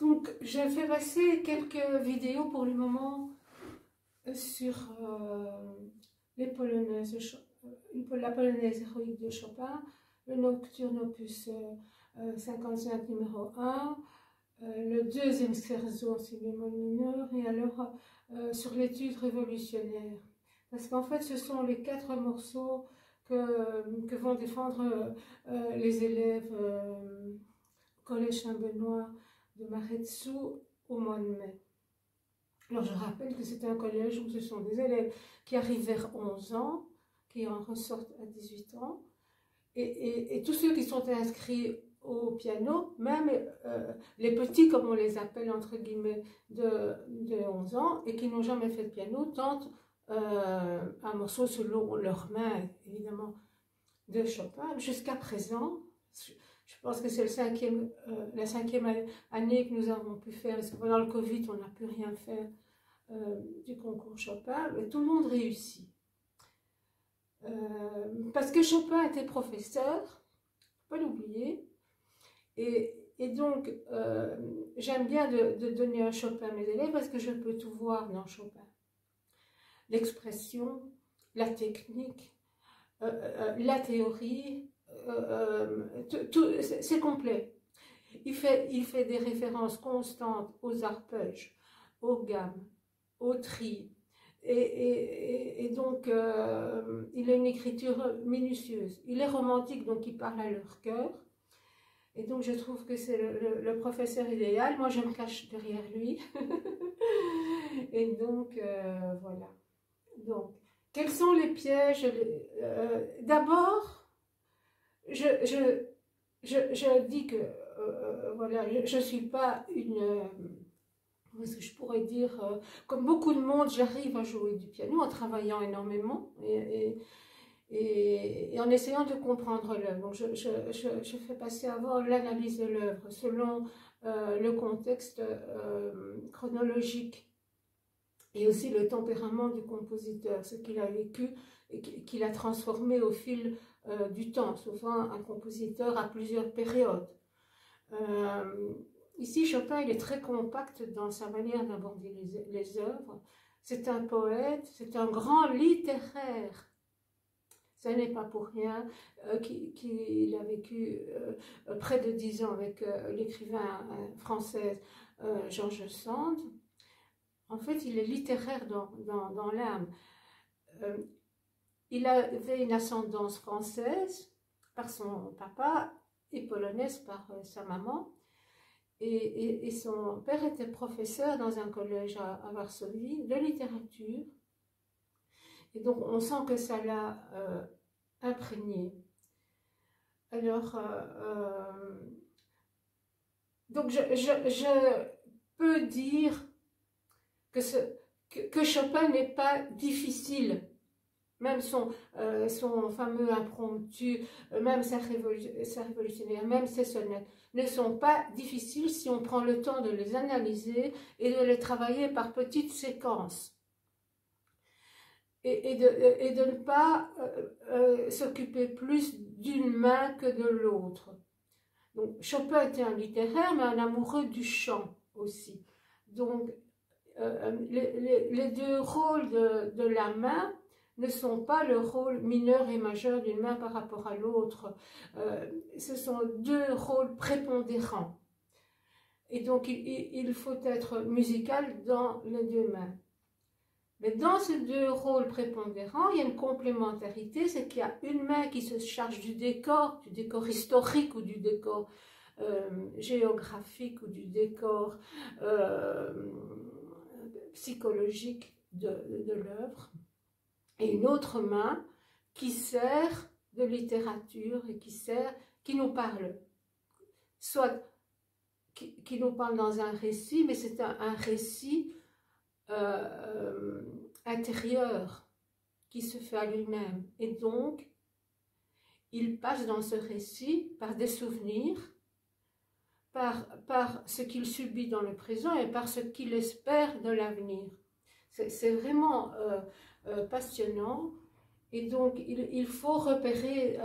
Donc, j'ai fait passer quelques vidéos pour le moment sur les polonaises, la polonaise héroïque de Chopin, le Nocturne opus 55 numéro 1, le deuxième scherzo en si bémol mineur, et alors sur l'étude révolutionnaire. Parce qu'en fait, ce sont les 4 morceaux que vont défendre les élèves au Collège Saint-Benoît de Maretsou au mois de mai. Alors je rappelle que c'est un collège où ce sont des élèves qui arrivent vers 11 ans, qui en ressortent à 18 ans, et tous ceux qui sont inscrits au piano, même les petits, comme on les appelle entre guillemets, de 11 ans, et qui n'ont jamais fait de piano, tentent un morceau selon leur main, évidemment, de Chopin. Jusqu'à présent, je pense que c'est la 5e année que nous avons pu faire, parce que pendant le Covid, on n'a pu rien faire du concours Chopin, mais tout le monde réussit. Parce que Chopin était professeur, faut pas l'oublier, et donc j'aime bien de donner un Chopin à mes élèves parce que je peux tout voir dans Chopin. L'expression, la technique, la théorie, c'est complet. Il fait des références constantes aux arpèges, aux gammes, aux trilles, et donc il a une écriture minutieuse. Il est romantique, donc il parle à leur cœur, et donc je trouve que c'est le professeur idéal. Moi je me cache derrière lui, et donc voilà. Donc, quels sont les pièges? D'abord, je dis que voilà, je ne suis pas une, ce que je pourrais dire, comme beaucoup de monde, j'arrive à jouer du piano en travaillant énormément et en essayant de comprendre l'œuvre. Donc je fais passer avant l'analyse de l'œuvre selon le contexte chronologique et aussi le tempérament du compositeur, ce qu'il a vécu et qu'il a transformé au fil du temps. Souvent, un compositeur a plusieurs périodes. Ici, Chopin, il est très compact dans sa manière d'aborder les œuvres. C'est un poète, c'est un grand littéraire. Ce n'est pas pour rien qu'il a vécu près de 10 ans avec l'écrivain français George Sand. En fait, il est littéraire dans l'âme. Il avait une ascendance française par son papa et polonaise par sa maman. Et son père était professeur dans un collège à Varsovie de littérature. Et donc, on sent que ça l'a imprégné. Alors, donc je peux dire que Chopin n'est pas difficile. Même son fameux impromptu, même sa révolutionnaire, même ses sonettes, ne sont pas difficiles si on prend le temps de les analyser et de les travailler par petites séquences. Et de ne pas s'occuper plus d'une main que de l'autre. Donc Chopin était un littéraire, mais un amoureux du chant aussi. Donc les deux rôles de la main ne sont pas le rôle mineur et majeur d'une main par rapport à l'autre. Ce sont deux rôles prépondérants. Et donc, il faut être musical dans les deux mains. Mais dans ces deux rôles prépondérants, il y a une complémentarité, c'est qu'il y a une main qui se charge du décor historique ou du décor géographique ou du décor psychologique de l'œuvre. Et une autre main qui sert de littérature et qui nous parle, soit qui nous parle dans un récit, mais c'est un récit intérieur qui se fait à lui-même. Et donc, il passe dans ce récit par des souvenirs, par ce qu'il subit dans le présent et par ce qu'il espère de l'avenir. C'est vraiment passionnant, et donc il faut repérer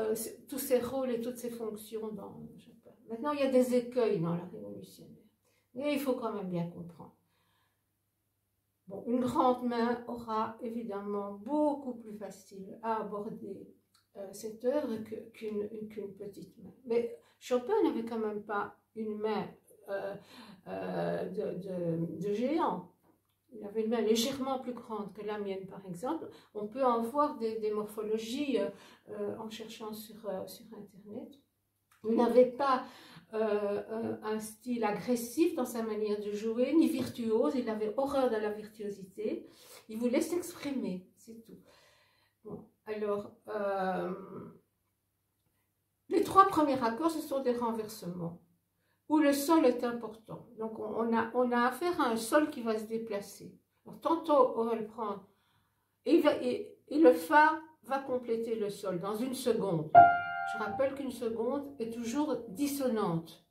tous ces rôles et toutes ces fonctions dans Chopin. Maintenant, il y a des écueils dans la révolutionnaire. Et il faut quand même bien comprendre. Bon, une grande main aura évidemment beaucoup plus facile à aborder cette œuvre qu'une petite main. Mais Chopin n'avait quand même pas une main de géant. Il avait une main légèrement plus grande que la mienne, par exemple. On peut en voir des morphologies en cherchant sur Internet. Il n'avait pas un style agressif dans sa manière de jouer, ni virtuose. Il avait horreur de la virtuosité. Il voulait s'exprimer, c'est tout. Bon, alors, les 3 premiers accords, ce sont des renversements, où le sol est important. Donc, on a affaire à un sol qui va se déplacer. Alors, tantôt, on va le prendre, et le Fa va compléter le sol dans une seconde. Je rappelle qu'une seconde est toujours dissonante.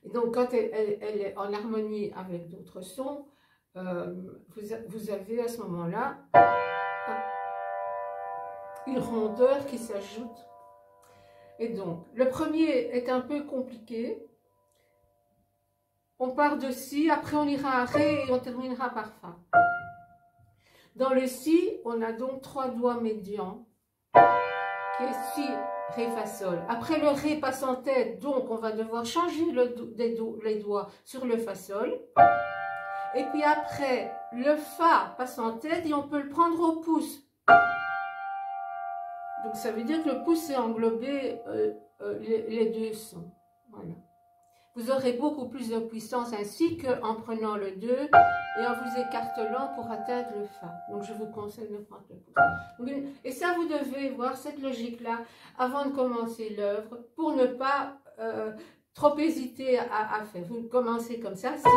Et donc, quand elle est en harmonie avec d'autres sons, vous avez à ce moment-là une rondeur qui s'ajoute. Et donc, le premier est un peu compliqué. On part de Si, après on ira à Ré et on terminera par Fa. Dans le Si, on a donc 3 doigts médians, qui est Si, Ré, Fa, Sol. Après le Ré passe en tête, donc on va devoir changer les doigts sur le Fa, Sol. Et puis après, le Fa passe en tête et on peut le prendre au pouce. Donc ça veut dire que le pouce est englobé les 2 sons. Voilà. Vous aurez beaucoup plus de puissance ainsi qu'en prenant le 2 et en vous écartelant pour atteindre le Fa. Donc je vous conseille de prendre le pouce. Et ça, vous devez voir cette logique-là avant de commencer l'œuvre pour ne pas trop hésiter à faire. Vous commencez comme ça, Si,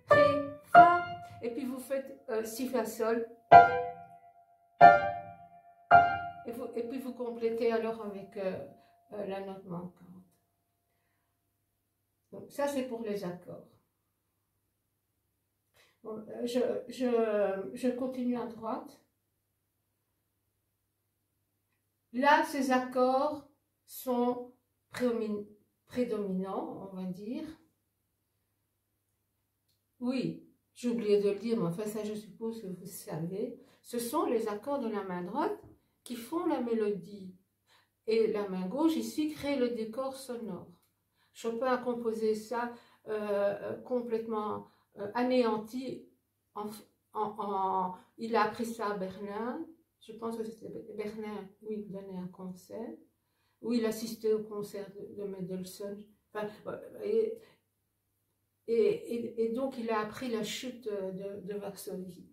Ré, Fa, et puis vous faites Si, Fa, Sol. Et puis vous complétez alors avec la note manquante. Donc ça c'est pour les accords. Bon, je continue à droite. Là, ces accords sont prédominants, on va dire. Oui, j'ai oublié de le dire, mais enfin ça je suppose que vous savez. Ce sont les accords de la main droite qui font la mélodie. Et la main gauche ici crée le décor sonore. Chopin a composé ça complètement anéanti. Il a appris ça à Berlin. Je pense que c'était Berlin où il donnait un concert, où il assistait au concert de Mendelssohn. Enfin, et donc il a appris la chute de Varsovie.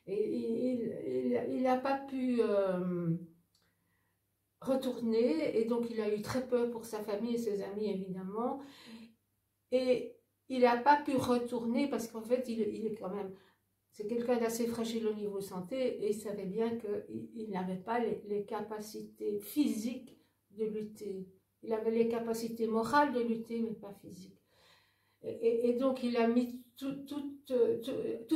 Et il n'a pas pu retourner, et donc il a eu très peur pour sa famille et ses amis évidemment, et il n'a pas pu retourner parce qu'en fait il est quand même, c'est quelqu'un d'assez fragile au niveau santé, et il savait bien qu'il n'avait pas les capacités physiques de lutter. Il avait les capacités morales de lutter mais pas physiques, et donc il a mis tout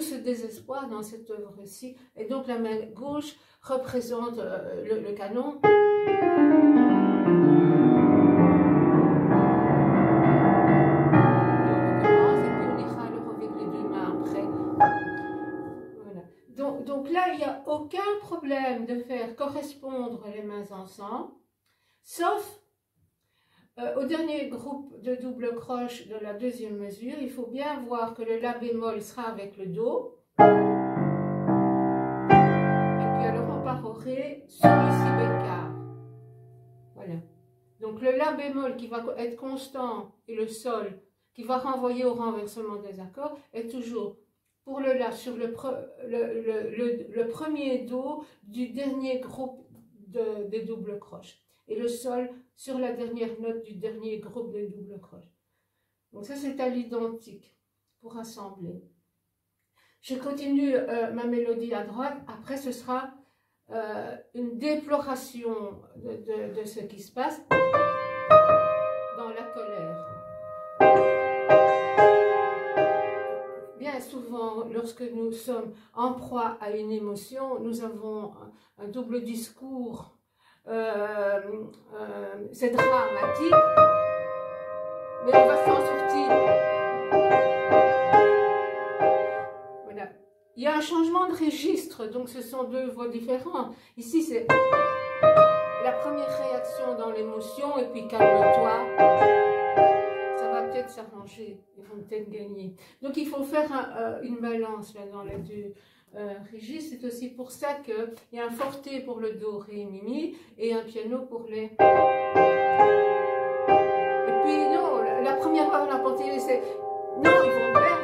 ce désespoir dans cette œuvre-ci. Et donc la main gauche représente le canon. Donc là, il n'y a aucun problème de faire correspondre les mains ensemble, sauf au dernier groupe de double croche de la deuxième mesure. Il faut bien voir que le La bémol sera avec le Do. Et puis alors on part au Ré sur le Si bécard. Voilà. Donc le La bémol qui va être constant et le Sol qui va renvoyer au renversement des accords est toujours pour le La sur le premier Do du dernier groupe des doubles croches, et le Sol sur la dernière note du dernier groupe de doubles croches. Donc ça c'est à l'identique pour assembler. Je continue ma mélodie à droite. Après ce sera une déploration de ce qui se passe dans la colère. Bien souvent, lorsque nous sommes en proie à une émotion, nous avons un double discours, c'est dramatique, mais on va s'en sortir un changement de registre, donc ce sont deux voix différentes. Ici, c'est la première réaction dans l'émotion, et puis calme-toi. Ça va peut-être s'arranger, ils vont peut-être gagner. Donc il faut faire une balance là, dans les deux registres. C'est aussi pour ça qu'il y a un forté pour le do, ré, mi, mi, et un piano pour les... Et puis non, la première fois qu'on a porté, c'est... Non, ils vont perdre.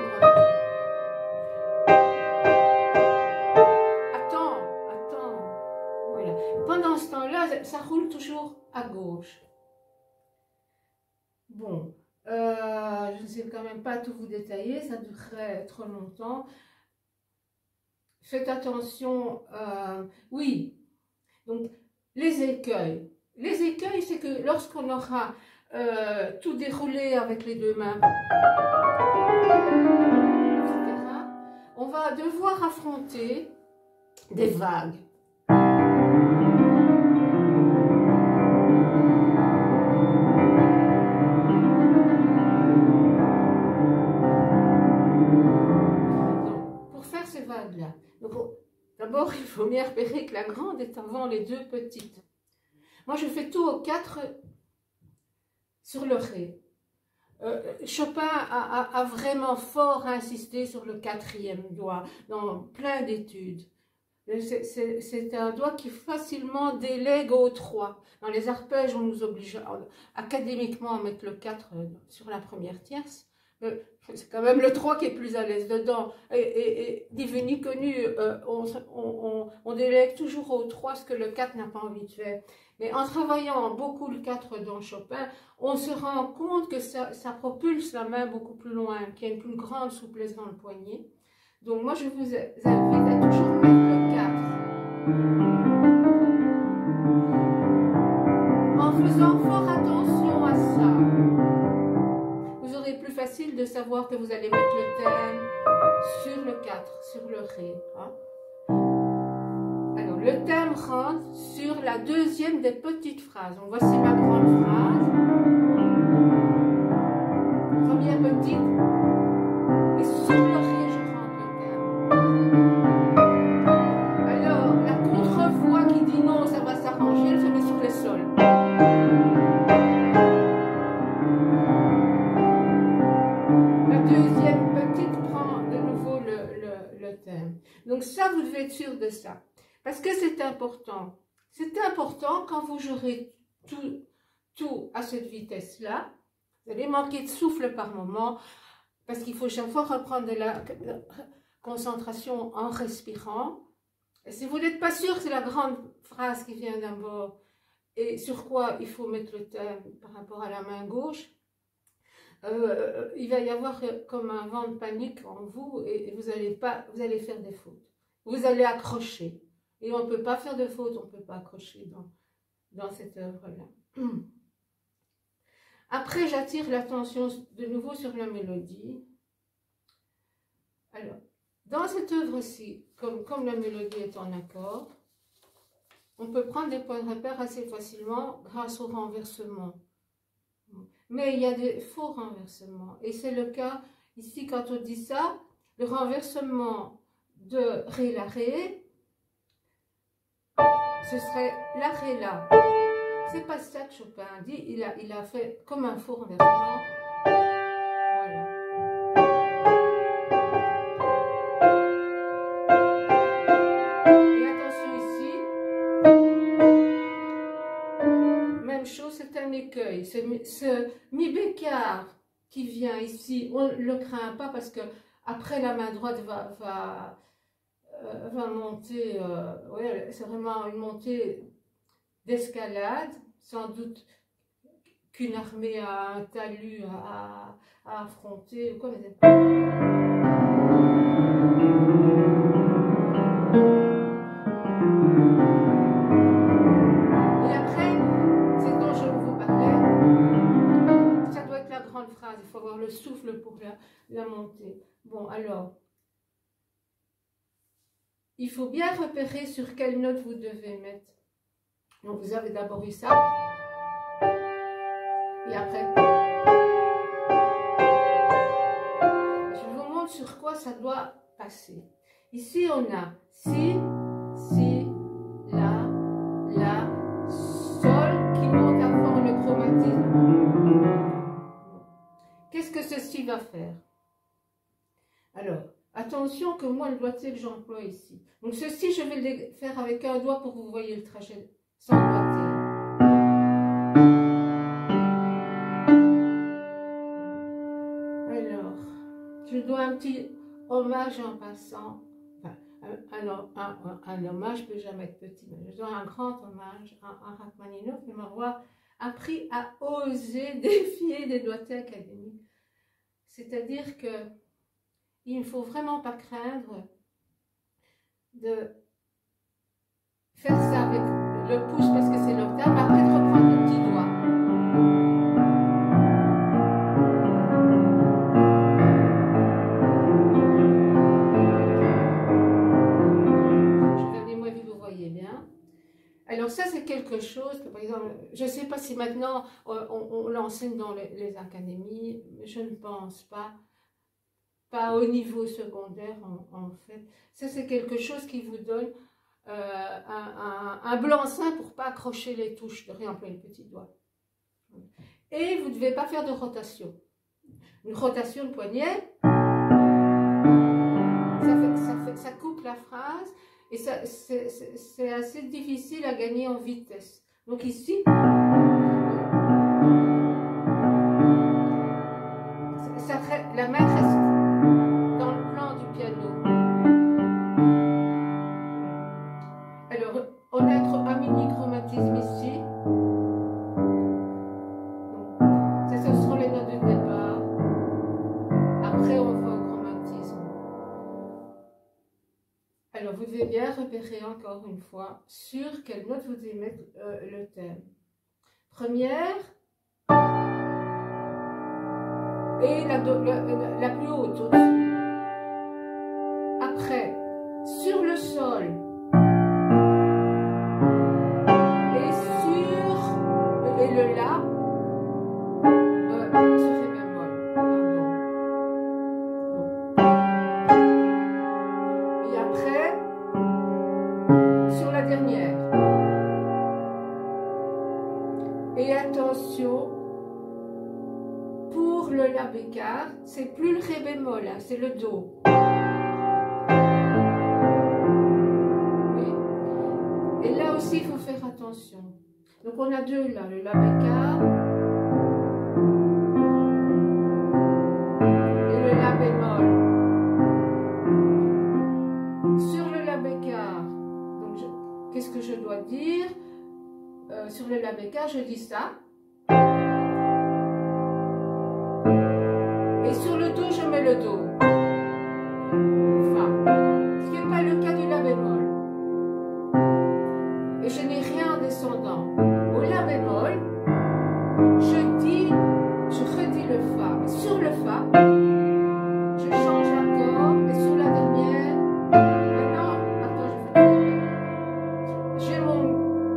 Attends. Voilà. Pendant ce temps-là, ça roule toujours à gauche. Bon, je ne sais quand même pas tout vous détailler, ça durerait trop longtemps. Faites attention, oui, donc les écueils. Les écueils, c'est que lorsqu'on aura tout déroulé avec les deux mains, etc., on va devoir affronter des vagues. Là. D'abord, il faut bien repérer que la grande est avant les deux petites. Moi, je fais tout au 4 sur le ré. Chopin a vraiment fort insisté sur le 4e doigt dans plein d'études. C'est un doigt qui facilement délègue au 3. Dans les arpèges, on nous oblige académiquement à mettre le 4 sur la première tierce. C'est quand même le 3 qui est plus à l'aise dedans. Et devenu connu, on délègue toujours au 3 ce que le 4 n'a pas envie de faire. Mais en travaillant beaucoup le 4 dans Chopin, on se rend compte que ça propulse la main beaucoup plus loin, qu'il y a une plus grande souplesse dans le poignet. Donc moi, je vous invite à toujours mettre le 4. En faisant fort attention à ça. Vous aurez plus facile de savoir que vous allez mettre le thème sur le 4, sur le ré. Hein. Alors, le thème rentre sur la deuxième des petites phrases. Donc, voici ma grande phrase. Première petite. Et sur le ré, je rentre le thème. Alors, la contre-voix qui dit non, ça va s'arranger, elle se met sur les sols. Deuxième petite prend de nouveau le thème. Donc ça, vous devez être sûr de ça. Parce que c'est important. C'est important quand vous jouerez tout à cette vitesse-là. Vous allez manquer de souffle par moment. Parce qu'il faut chaque fois reprendre de la concentration en respirant. Et si vous n'êtes pas sûr que c'est la grande phrase qui vient d'abord et sur quoi il faut mettre le thème par rapport à la main gauche, il va y avoir comme un vent de panique en vous et vous allez faire des fautes. Vous allez accrocher. Et on ne peut pas faire de fautes, on ne peut pas accrocher dans cette œuvre-là. Après, j'attire l'attention de nouveau sur la mélodie. Alors, dans cette œuvre-ci, comme la mélodie est en accord, on peut prendre des points de repère assez facilement grâce au renversement. Mais il y a des faux renversements. Et c'est le cas ici quand on dit ça, le renversement de Ré la Ré, ce serait la Ré la. C'est pas ça que Chopin dit, il a fait comme un faux renversement. Voilà. Et attention ici, même chose, c'est un écueil. Ce mi bécard qui vient ici, on ne le craint pas parce que après la main droite va monter, ouais, c'est vraiment une montée d'escalade, sans doute qu'une armée a un talus à affronter. Ou quoi, mais et après, c'est dont je vous parlais, ça doit être la grande phrase, il faut avoir le souffle pour la monter. Bon, alors, il faut bien repérer sur quelle note vous devez mettre. Donc vous avez d'abord eu ça, et après, je vous montre sur quoi ça doit passer. Ici, on a si, si, la, sol qui monte à fond le chromatisme. Qu'est-ce que ceci va faire? Alors, attention que moi, le doigté que j'emploie ici. Donc, ceci, je vais le faire avec un doigt pour que vous voyez le trajet sans doigté. Alors, je dois un petit hommage en passant. Enfin, un hommage peut jamais être petit, mais je dois un grand hommage à Rachmaninov de m'avoir appris à oser défier des doigtés académiques. C'est-à-dire que il ne faut vraiment pas craindre de faire ça avec le pouce parce que c'est l'octave, mais après de reprendre le petit doigt. Je vais moi vu, vous voyez bien. Alors ça c'est quelque chose que par exemple, je ne sais pas si maintenant on l'enseigne dans les académies, je ne pense pas. Pas au niveau secondaire en fait. Ça c'est quelque chose qui vous donne un blanc-seing pour ne pas accrocher les touches, de réemployer le petit doigt. Et vous ne devez pas faire de rotation. Une rotation de poignet, ça coupe la phrase et c'est assez difficile à gagner en vitesse. Donc ici, la main reste dans le plan du piano. Alors, on a un mini chromatisme ici. Ça, ce seront les notes de départ. Après, on va au chromatisme. Alors, vous devez bien repérer encore une fois sur quelle note vous devez mettre le thème. Première. Et la plus haute au-dessus. Après, sur le sol et le la sur ré bémol. Et après, sur la dernière. Et attention. Pour le la bécard, c'est plus le ré bémol, hein, c'est le do. Oui. Et là aussi, il faut faire attention. Donc on a deux là, le la bécard et le la bémol. Sur le la bécard, qu'est-ce que je dois dire? Sur le la bécard, je dis ça. Et sur le do, je mets le do. Fa. Ce qui n'est pas le cas du la bémol. Et je n'ai rien en descendant. Au la bémol, je redis le fa. Et sur le fa, je change l'accord. Et sur la dernière, maintenant, j'ai mon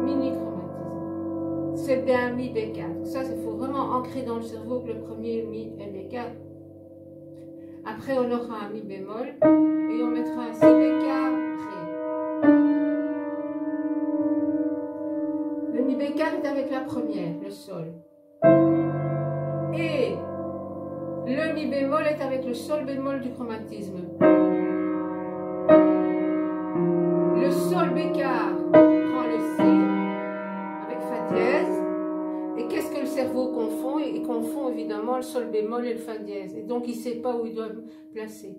mini chromatisme. C'est bien mi B4. Ça, il faut vraiment ancrer dans le cerveau que le premier mi est B4. Après, on aura un mi bémol et on mettra un si bécard, ré. Le mi bécard est avec la première, le sol. Et le mi bémol est avec le sol bémol du chromatisme. Le sol bécard prend le si avec fa dièse. Et qu'est-ce que le cerveau confond? Il confond évidemment le sol bémol et le fa dièse. Et donc il ne sait pas où il doit placer.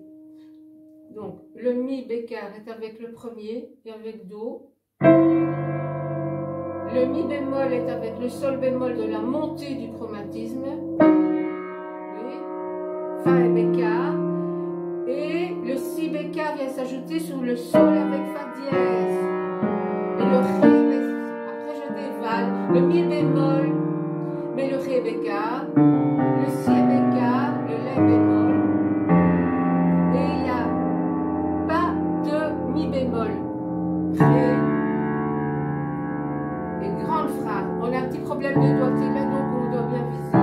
Donc le mi bécard est avec le premier et avec do. Le mi bémol est avec le sol bémol de la montée du chromatisme. Oui. Fa et bécard. Et le si bécard vient s'ajouter sur le sol avec fa dièse. Et le ré, après je dévale. Le mi bémol. Mais le ré bécard, le si bécard, le la bémol, et il n'y a pas de mi bémol. Ré. Et grande phrase. On a un petit problème de doigté là, donc on doit bien viser.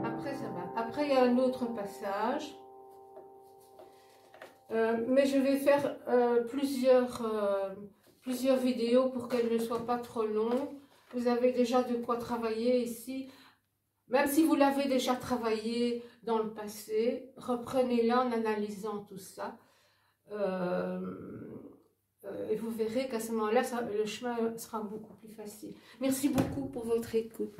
Après ça va. Après il y a un autre passage. Mais je vais faire plusieurs vidéos pour qu'elles ne soient pas trop longues. Vous avez déjà de quoi travailler ici. Même si vous l'avez déjà travaillé dans le passé, reprenez-la en analysant tout ça. Et vous verrez qu'à ce moment-là, le chemin sera beaucoup plus facile. Merci beaucoup pour votre écoute.